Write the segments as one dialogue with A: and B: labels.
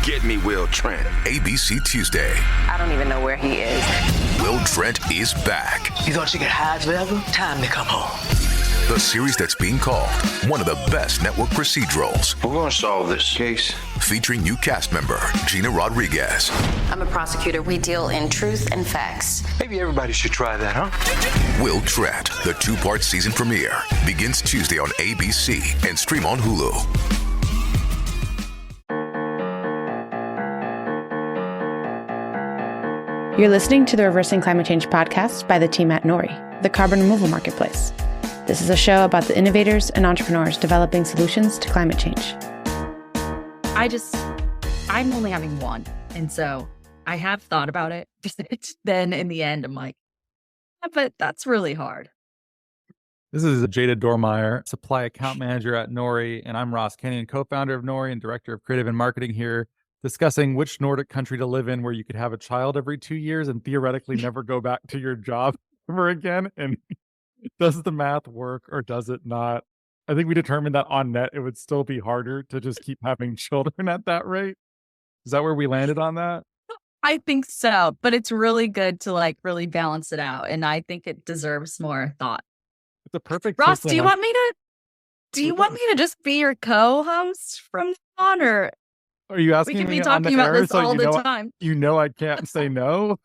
A: Get me Will Trent.
B: ABC Tuesday.
C: I don't even know where he is.
B: Will Trent is back.
D: You thought you could hide forever? Time to come home.
B: The series that's being called one of the best network procedurals.
A: We're going to solve this case.
B: Featuring new cast member Gina Rodriguez.
C: I'm a prosecutor. We deal in truth and facts.
A: Maybe everybody should try that, huh?
B: Will Trent, the 2-part season premiere, begins Tuesday on ABC and stream on Hulu.
E: You're listening to the Reversing Climate Change podcast by the team at Nori, the carbon removal marketplace. This is a show about the innovators and entrepreneurs developing solutions to climate change.
F: I'm only having one. And so I have thought about it. Then in the end, I'm like, yeah, but that's really hard.
G: This is Jada Dormaier, supply account manager at Nori, and I'm Ross Kenyon, co-founder of Nori and director of creative and marketing here, discussing which Nordic country to live in where you could have a child every 2 years and theoretically never go back to your job ever again. And does the math work or does it not? I think we determined that on net, it would still be harder to just keep having children at that rate. Is that where we landed on that?
F: I think so, but it's really good to really balance it out. And I think it deserves more thought.
G: It's a perfect
F: Ross, do you want me to just be your co-host from now on, or
G: are you asking
F: we can
G: me
F: be talking about this all the time?
G: You know I can't say no.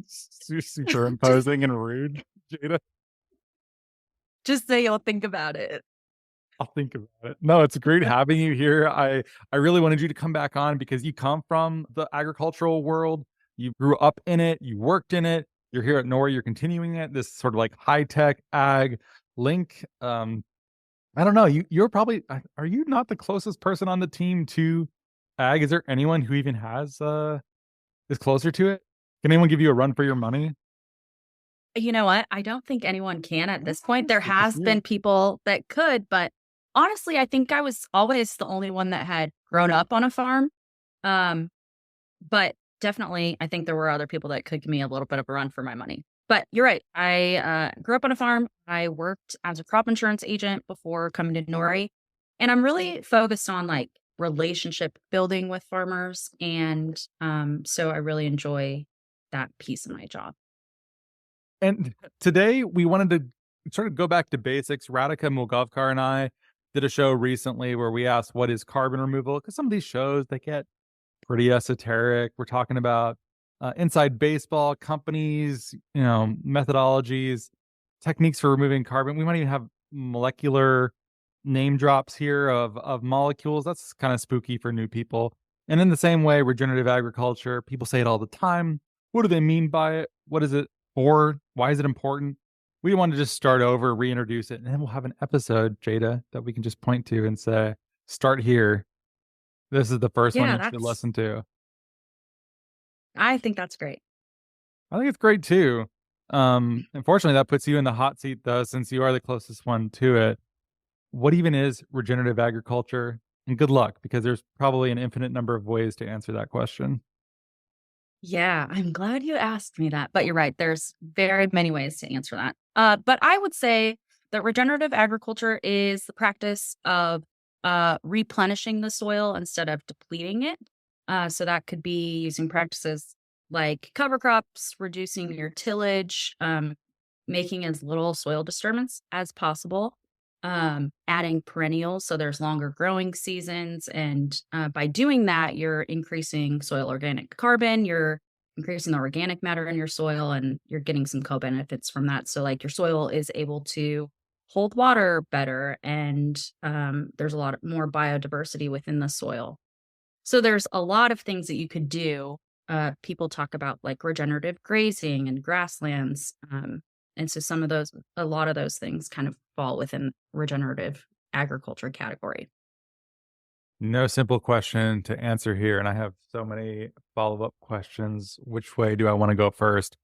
G: Super imposing and rude, Jada.
F: Just say you'll think about it.
G: I'll think about it. No, it's great having you here. I really wanted you to come back on because you come from the agricultural world. You grew up in it. You worked in it. You're here at Nori. You're continuing it. This sort of like high-tech ag link. I don't know. You're probably, are you not the closest person on the team to ag? Is there anyone who even is closer to it? Can anyone give you a run for your money?
F: You know what? I don't think anyone can at this point. There has been people that could, but honestly, I think I was always the only one that had grown up on a farm. But definitely, I think there were other people that could give me a little bit of a run for my money. But you're right. I grew up on a farm. I worked as a crop insurance agent before coming to Nori. And I'm really focused on relationship building with farmers. And so I really enjoy that piece of my job.
G: And today we wanted to sort of go back to basics. Radhika Mulgavkar and I did a show recently where we asked, what is carbon removal? Because some of these shows, they get pretty esoteric. We're talking about inside baseball, companies, methodologies, techniques for removing carbon. We might even have molecular name drops here of molecules. That's kind of spooky for new people. And in the same way, regenerative agriculture, people say it all the time. What do they mean by it? What is it for? Why is it important? We want to just start over, reintroduce it, and then we'll have an episode, Jada, that we can just point to and say, start here. This is the first one you should listen to.
F: I think that's great.
G: I think it's great too. Unfortunately, that puts you in the hot seat though, since you are the closest one to it. What even is regenerative agriculture? And good luck, because there's probably an infinite number of ways to answer that question.
F: Yeah, I'm glad you asked me that. But you're right. There's very many ways to answer that. But I would say that regenerative agriculture is the practice of replenishing the soil instead of depleting it. So that could be using practices like cover crops, reducing your tillage, making as little soil disturbance as possible, adding perennials so there's longer growing seasons. And by doing that, you're increasing soil organic carbon, you're increasing the organic matter in your soil, and you're getting some co-benefits from that. So your soil is able to hold water better, and there's a lot more biodiversity within the soil. So there's a lot of things that you could do. People talk about regenerative grazing and grasslands. And so a lot of those things kind of fall within regenerative agriculture category.
G: No simple question to answer here. And I have so many follow-up questions. Which way do I want to go first?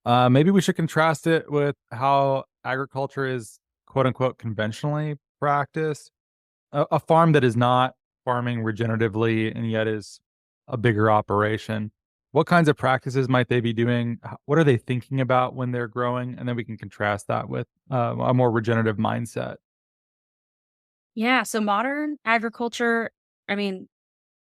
G: Maybe we should contrast it with how agriculture is quote unquote conventionally practiced. A farm that is not farming regeneratively and yet is a bigger operation. What kinds of practices might they be doing? What are they thinking about when they're growing? And then we can contrast that with a more regenerative mindset.
F: Yeah. So modern agriculture,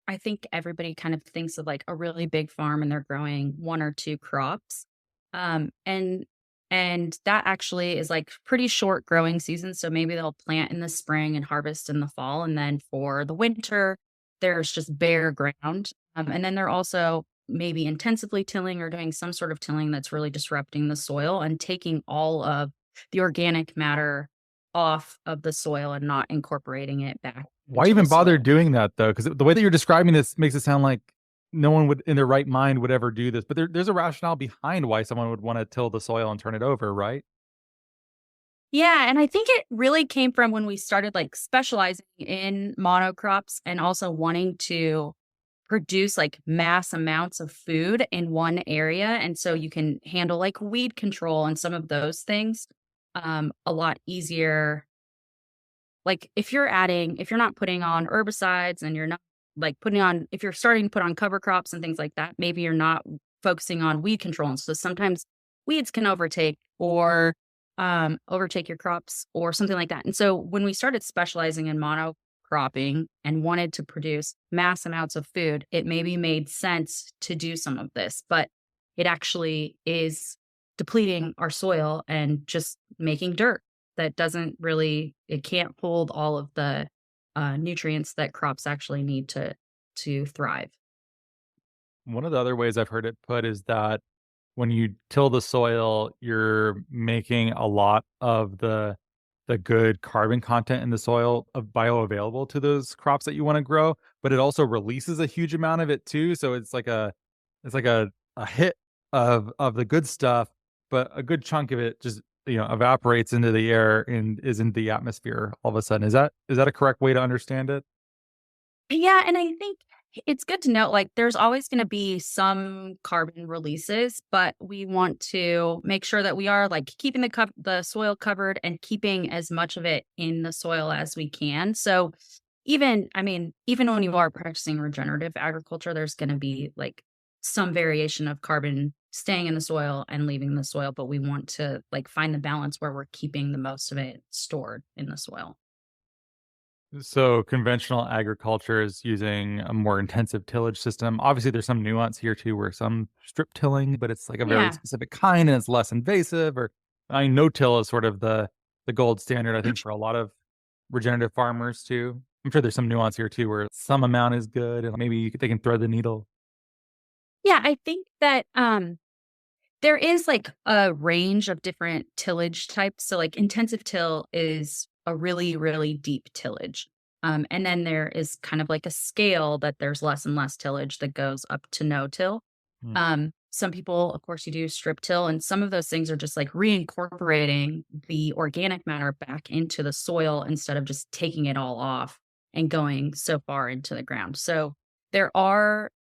F: I think everybody kind of thinks of like a really big farm and they're growing one or two crops. Um, and and that actually is like pretty short growing season. So maybe they'll plant in the spring and harvest in the fall. And then for the winter, there's just bare ground. And then they're also maybe intensively tilling or doing some sort of tilling that's really disrupting the soil and taking all of the organic matter off of the soil and not incorporating it back
G: Why
F: into the
G: even bother
F: soil.
G: doing that though? Because the way that you're describing this makes it sound like no one would in their right mind would ever do this. But there's a rationale behind why someone would want to till the soil and turn it over, right?
F: Yeah, and I think it really came from when we started like specializing in monocrops and also wanting to produce like mass amounts of food in one area. And so you can handle like weed control and some of those things a lot easier. Like if you're not putting on herbicides and you're not like if you're starting to put on cover crops and things like that, maybe you're not focusing on weed control. And so sometimes weeds can overtake your crops or something like that. And so when we started specializing in monocropping and wanted to produce mass amounts of food, it maybe made sense to do some of this, but it actually is depleting our soil and just making dirt that doesn't really it can't hold all of the nutrients that crops actually need to thrive.
G: One of the other ways I've heard it put is that when you till the soil, you're making a lot of the good carbon content in the soil of bioavailable to those crops that you want to grow, but it also releases a huge amount of it too. So it's like a hit of the good stuff, but a good chunk of it just evaporates into the air and is in the atmosphere all of a sudden. Is that a correct way to understand it?
F: Yeah, and I think it's good to note, like, there's always gonna be some carbon releases, but we want to make sure that we are, like, keeping the soil covered and keeping as much of it in the soil as we can. So, even when you are practicing regenerative agriculture, there's gonna be, like, some variation of carbon staying in the soil and leaving the soil, but we want to, like, find the balance where we're keeping the most of it stored in the soil.
G: So conventional agriculture is using a more intensive tillage system. Obviously, there's some nuance here too, where some strip tilling, but it's like a very
F: Yeah.
G: specific kind and it's less invasive. Or I mean, no till is sort of the gold standard, I think, for a lot of regenerative farmers too. I'm sure there's some nuance here too, where some amount is good and maybe they can thread the needle.
F: Yeah, I think that, there is, like, a range of different tillage types. So, like, intensive till is a really, really deep tillage. And then there is kind of like a scale that there's less and less tillage that goes up to no till.
G: Mm.
F: Some people, of course, you do strip till, and some of those things are just like reincorporating the organic matter back into the soil instead of just taking it all off and going so far into the ground. So there are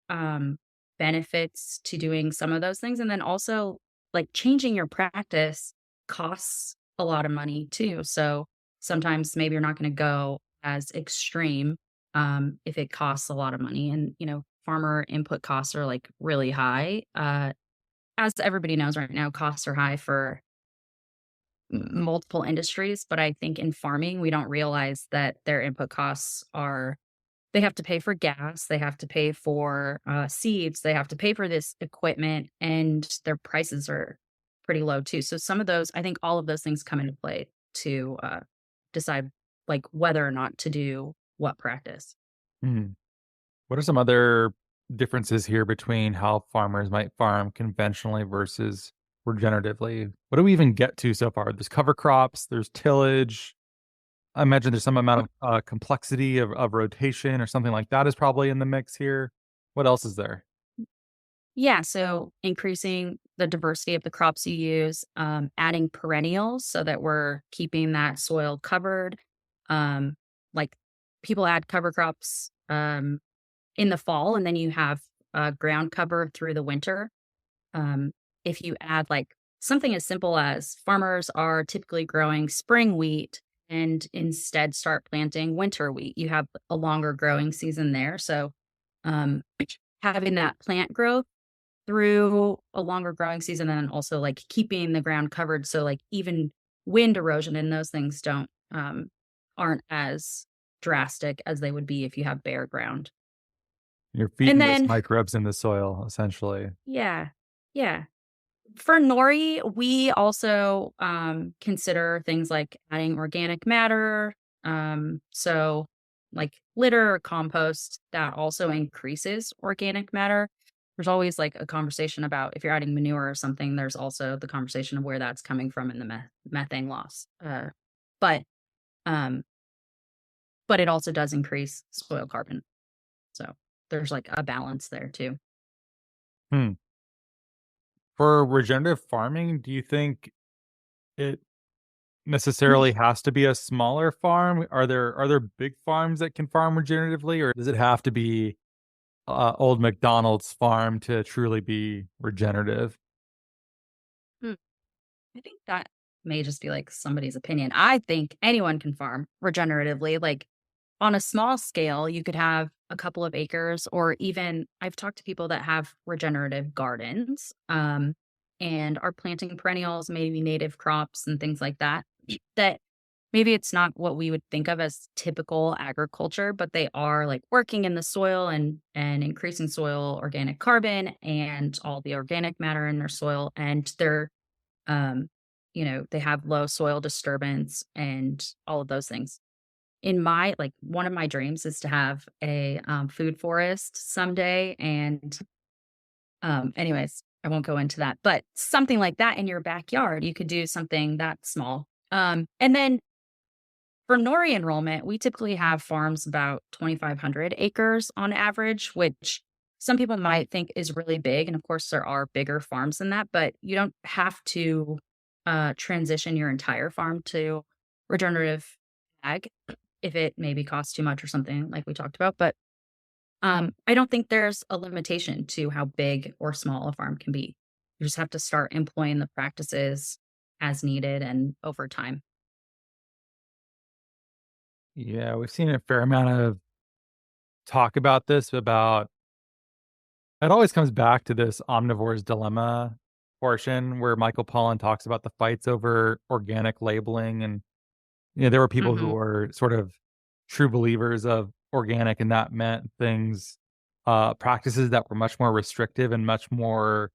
F: benefits to doing some of those things. And then also, like, changing your practice costs a lot of money too. So sometimes maybe you're not going to go as extreme if it costs a lot of money. And, farmer input costs are like really high. As everybody knows right now, costs are high for multiple industries. But I think in farming, we don't realize that their input costs are they have to pay for gas, they have to pay for seeds, they have to pay for this equipment, and their prices are pretty low too. So some of those, I think all of those things come into play to decide like whether or not to do what practice.
G: Mm. What are some other differences here between how farmers might farm conventionally versus regeneratively? What do we even get to so far? There's cover crops, there's tillage. I imagine there's some amount of complexity of rotation or something like that is probably in the mix here. What else is there?
F: Yeah, so increasing the diversity of the crops you use, adding perennials so that we're keeping that soil covered. Like people add cover crops in the fall, and then you have ground cover through the winter. If you add like something as simple as farmers are typically growing spring wheat and instead start planting winter wheat, you have a longer growing season there. So um, having that plant growth through a longer growing season and then also like keeping the ground covered so like even wind erosion and those things don't aren't as drastic as they would be if you have bare ground.
G: You're feeding
F: And
G: those
F: then,
G: microbes in the soil, essentially.
F: yeah, yeah. For nori, we also consider things like adding organic matter. So, like litter or compost, that also increases organic matter. There's always like a conversation about if you're adding manure or something, there's also the conversation of where that's coming from in the methane loss. But um, but it also does increase soil carbon. So there's like a balance there too.
G: Hmm. For regenerative farming, do you think it necessarily has to be a smaller farm? Are there big farms that can farm regeneratively, or does it have to be old McDonald's farm to truly be regenerative?
F: Hmm. I think that may just be like somebody's opinion. I think anyone can farm regeneratively. Like on a small scale, you could have a couple of acres, or even I've talked to people that have regenerative gardens and are planting perennials, maybe native crops and things like that. That maybe it's not what we would think of as typical agriculture, but they are like working in the soil and increasing soil organic carbon and all the organic matter in their soil. And they're um, they have low soil disturbance and all of those things. In my like one of my dreams is to have a food forest someday. And anyways, I won't go into that, but something like that in your backyard, you could do something that small. And then for nori enrollment, we typically have farms about 2,500 acres on average, which some people might think is really big. And of course, there are bigger farms than that, but you don't have to transition your entire farm to regenerative ag if it maybe costs too much or something like we talked about. But I don't think there's a limitation to how big or small a farm can be. You just have to start employing the practices as needed and over time.
G: Yeah, we've seen a fair amount of talk about this, about it always comes back to this omnivore's dilemma portion where Michael Pollan talks about the fights over organic labeling. And there were people who
F: Hmm.
G: were sort of true believers of organic, and that meant things, practices that were much more restrictive and much more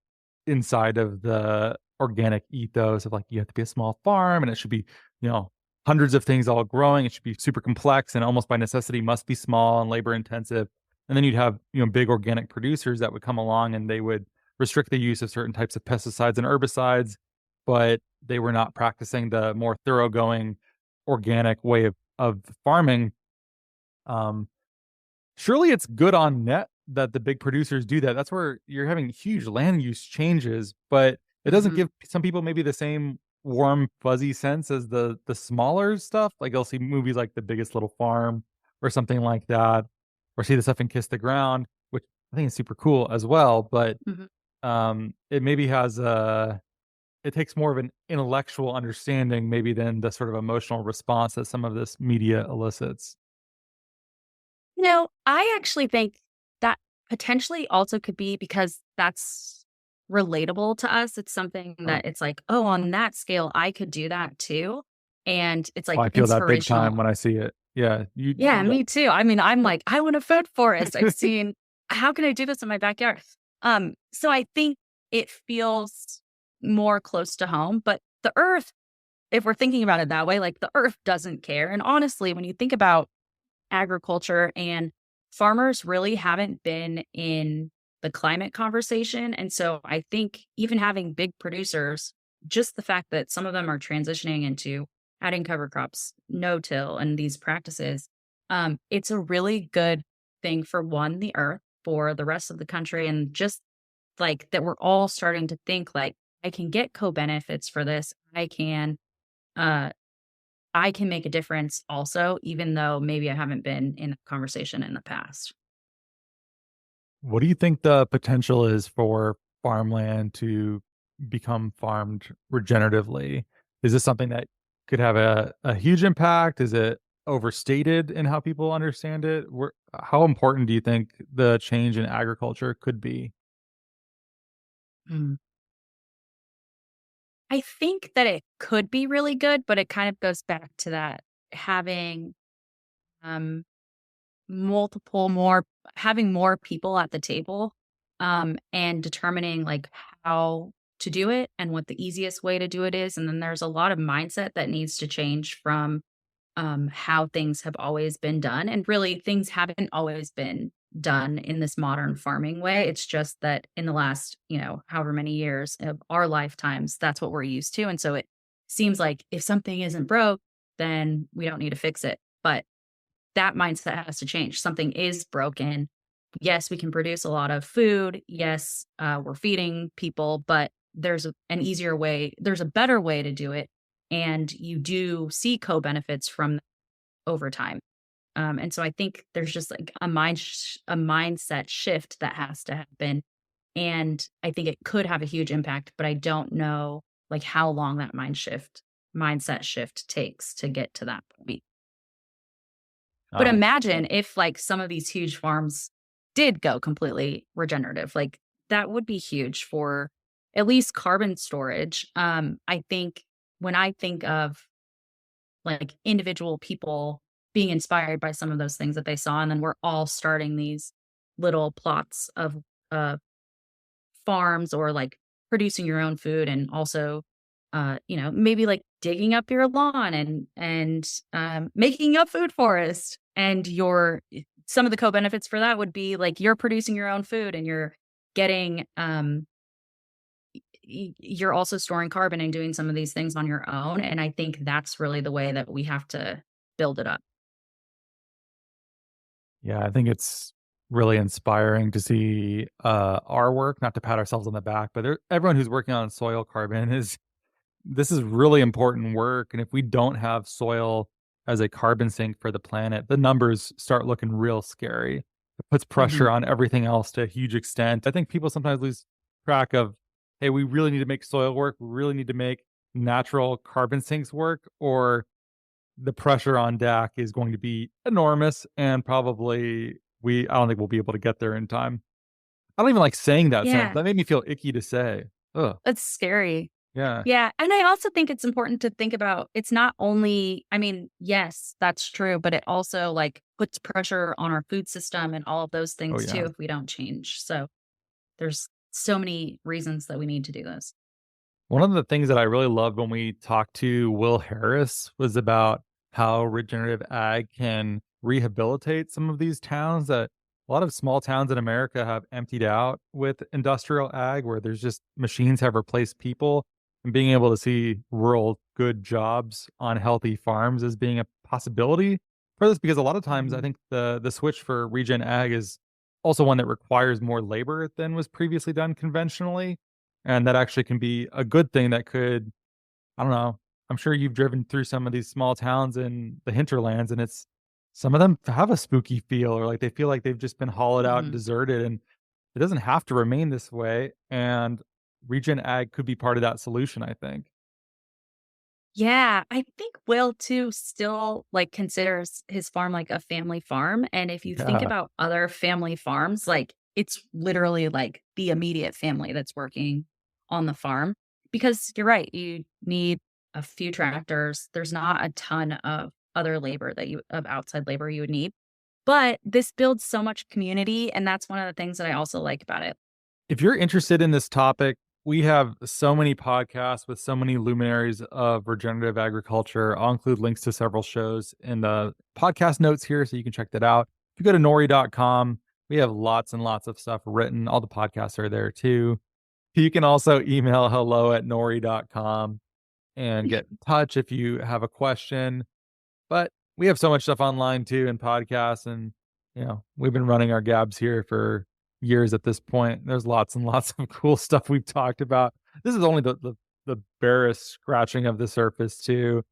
G: inside of the organic ethos of like, you have to be a small farm and it should be, you know, hundreds of things all growing. It should be super complex and almost by necessity must be small and labor intensive. And then you'd have, big organic producers that would come along and they would restrict the use of certain types of pesticides and herbicides, but they were not practicing the more thoroughgoing organic way of farming. Um, Surely it's good on net that the big producers do that. That's where you're having huge land use changes, but it doesn't
F: Hmm.
G: give some people maybe the same warm, fuzzy sense as the smaller stuff. Like they'll see movies like The Biggest Little Farm or something like that, or see the stuff in Kiss the Ground, which I think is super cool as well. But
F: Hmm.
G: it maybe has a it takes more of an intellectual understanding maybe than the sort of emotional response that some of this media elicits.
F: I actually think that potentially also could be because that's relatable to us. It's something
G: Oh,
F: that it's like, oh, on that scale, I could do that too. And it's
G: oh,
F: like
G: I feel that big time
F: inspirational.
G: when I see it. Yeah,
F: Yeah,
G: yeah.
F: me too. I mean, I'm like, I want a food forest. I've seen, how can I do this in my backyard? So I think it feels more close to home, but the earth, if we're thinking about it that way, like the earth doesn't care. And honestly, when you think about agriculture and farmers really haven't been in the climate conversation. And so I think even having big producers, just the fact that some of them are transitioning into adding cover crops, no-till, and these practices, it's a really good thing for one, the earth, for the rest of the country, and just like that we're all starting to think like, I can get co-benefits for this. Uh I can make a difference also, even though maybe I haven't been in a conversation in the past.
G: What do you think the potential is for farmland to become farmed regeneratively? Is this something that could have a huge impact? Is it overstated in how people understand it? How important do you think the change in agriculture could be?
F: Mm. I think that it could be really good, but it kind of goes back to that having um, multiple more having more people at the table, and determining like how to do it and what the easiest way to do it is. And then there's a lot of mindset that needs to change from how things have always been done. And really, things haven't always been done in this modern farming way. It's just that in the last, however many years of our lifetimes, that's what we're used to. And so it seems like if something isn't broke, then we don't need to fix it. But that mindset has to change. Something is broken. Yes, we can produce a lot of food. Yes, we're feeding people, but an easier way, there's a better way to do it. And you do see co-benefits from over time. And so I think there's just like a mindset shift that has to happen. And I think it could have a huge impact, but I don't know like how long that mindset shift takes to get to that point. But imagine if like some of these huge farms did go completely regenerative, like that would be huge for at least carbon storage. I think when I think of like individual people being inspired by some of those things that they saw, and then we're all starting these little plots of farms or like producing your own food, and also maybe like digging up your lawn and making a food forest. And some of the co-benefits for that would be like you're producing your own food and you're getting you're also storing carbon and doing some of these things on your own. And I think that's really the way that we have to build it up.
G: Yeah, I think it's really inspiring to see our work, not to pat ourselves on the back, but everyone who's working on soil carbon this is really important work. And if we don't have soil as a carbon sink for the planet, the numbers start looking real scary. It puts pressure on everything else to a huge extent. I think people sometimes lose track of, hey, we really need to make soil work. We really need to make natural carbon sinks work, or the pressure on DAC is going to be enormous. And probably I don't think we'll be able to get there in time. I don't even like saying that sentence. That made me feel icky to say. Ugh.
F: That's scary.
G: Yeah.
F: Yeah. And I also think it's important to think about, it's not only, yes, that's true, but it also like puts pressure on our food system and all of those things too if we don't change. So there's so many reasons that we need to do this.
G: One of the things that I really loved when we talked to Will Harris was about how regenerative ag can rehabilitate some of these towns that a lot of small towns in America have emptied out with industrial ag, where there's just machines have replaced people. And being able to see rural good jobs on healthy farms as being a possibility for this, because a lot of times I think the switch for regen ag is also one that requires more labor than was previously done conventionally. And that actually can be a good thing that could, I don't know, I'm sure you've driven through some of these small towns in the hinterlands, and some of them have a spooky feel, or like they feel like they've just been hollowed out and deserted, and it doesn't have to remain this way. And regen ag could be part of that solution, I think.
F: Yeah, I think Will too still like considers his farm like a family farm. And if you think about other family farms, like it's literally like the immediate family that's working on the farm. Because you're right, you need a few tractors. There's not a ton of other labor of outside labor you would need. But this builds so much community. And that's one of the things that I also like about it.
G: If you're interested in this topic, we have so many podcasts with so many luminaries of regenerative agriculture. I'll include links to several shows in the podcast notes here, so you can check that out. If you go to nori.com, we have lots and lots of stuff written. All the podcasts are there too. You can also email hello@nori.com and get in touch if you have a question. But we have so much stuff online too, and podcasts, and we've been running our gabs here for years at this point. There's lots and lots of cool stuff we've talked about. This is only the barest scratching of the surface too.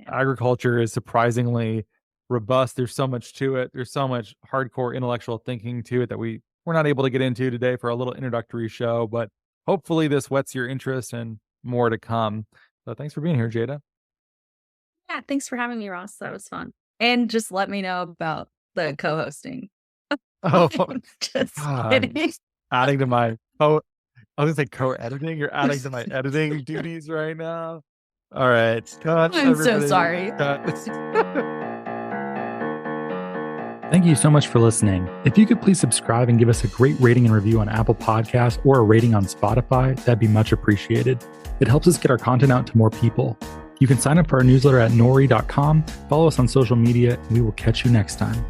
G: Agriculture is surprisingly robust. There's so much to it. There's so much hardcore intellectual thinking to it that we're not able to get into today for a little introductory show, but hopefully this whets your interest, and more to come. So thanks for being here, Jada.
F: Yeah, thanks for having me, Ross. That was fun. And just let me know about the co-hosting.
G: Oh,
F: just
G: God.
F: kidding.
G: Adding to my I was gonna say co-editing. You're adding to my editing duties right now. All right, cut.
F: I'm so sorry.
G: Cut. Thank you so much for listening. If you could please subscribe and give us a great rating and review on Apple Podcasts or a rating on Spotify, that'd be much appreciated. It helps us get our content out to more people. You can sign up for our newsletter at nori.com, follow us on social media, and we will catch you next time.